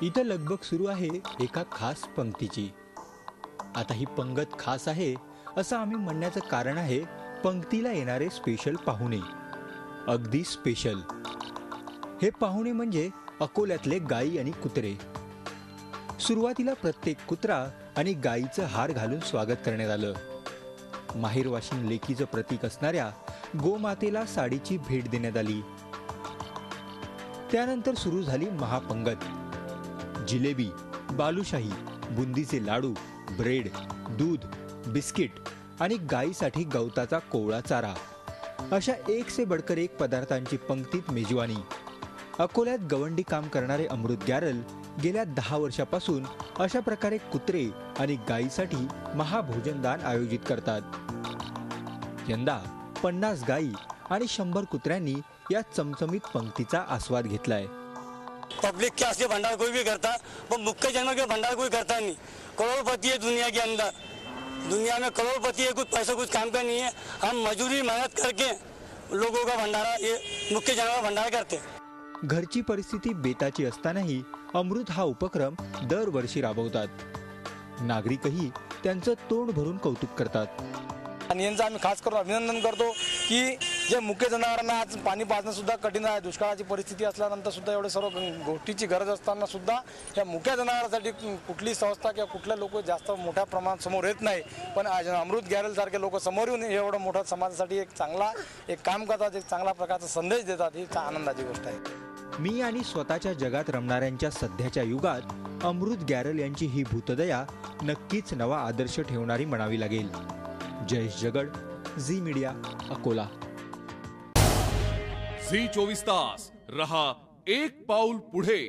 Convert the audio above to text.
इथं लगबग सुरू आहे एका खास पंक्तीची। आता ही पंगत खास आहे असं आम्ही म्हणण्याचं कारण आहे पंक्तीला येणारे स्पेशल पाहुणे, अगदी स्पेशल। हे पाहुणे म्हणजे अकोल्यातले गाई आणि कुत्रे। सुरुवातीला प्रत्येक कुत्रा आणि गाईचं हार घालून स्वागत करण्यात आलं। माहेरवाशीन लेकीचं प्रतीक असणाऱ्या गोमातेला साडीची भेट देण्यात आली। त्यानंतर सुरू झाली महापंगत। जिलेबी, बालुशाही, बुंदीचे लाडू, ब्रेड, दूध, बिस्किट आणि गाईसाठी गवताचा कोवळा चारा, अशा एक से बडकर एक पदार्थांची पंक्तीत मेजवानी। अकोल्यात गवंडी काम करणारे अमृत गॅरल गेल्या 10 वर्षापासून अशा प्रकारे कुत्रे आणि गायीसाठी महाभोजनदान आयोजित करतात। यंदा 50 गायी आणि 100 कुत्र्यांनी या चमचमीत पंक्तीचा आस्वाद घेतलाय। पब्लिक के आगे भंडार कोई भी करता, वो मुख्य जनों के भंडार कोई करता नहीं। करोड़पति है दुनिया के अंदर, दुनिया में करोड़पति है, कुछ पैसा कुछ काम का नहीं है। हम मजदूरी मेहनत करके लोगों का भंडारा, ये मुख्य जनों का भंडारा करते। घरची परिस्थिती बेताची असतानाही अमृत हा उपक्रम दरवर्षी राबवतात। नागरिकही त्यांचं तोंड भरून कौतुक करतात। आणि यांचं आम्ही खास करून अभिनंदन करतो की जे मुख्य जनावरांना आज पाणी पाजणं सुद्धा कठीण आहे। दुष्काळाची परिस्थिती असल्यानंतर सुद्धा एवढे सर्व गोष्टीची गरज असताना सुद्धा या मुख्य जनावरांसाठी कुठली संस्था किंवा कुठले लोक जास्त मोठ्या प्रमाणात समोर येत नाही, पण आज अमृत गॅरल सारखे लोक समोर येऊन एवढं मोठं समाजासाठी एक चांगला काम करतात, एक चांगला प्रकारचा संदेश देतात, ही आनंदाची गोष्ट आहे। मी आणि स्वतःच्या जगात रमणाऱ्यांच्या सध्याच्या युगात अमृत गॅरल यांची ही भूतदया नक्कीच नवा आदर्श ठेवणारी म्हणावी लागेल। Jayesh Jagad, Zee media, Akola. Zee 24 तास रहा एक पाऊल पुढे।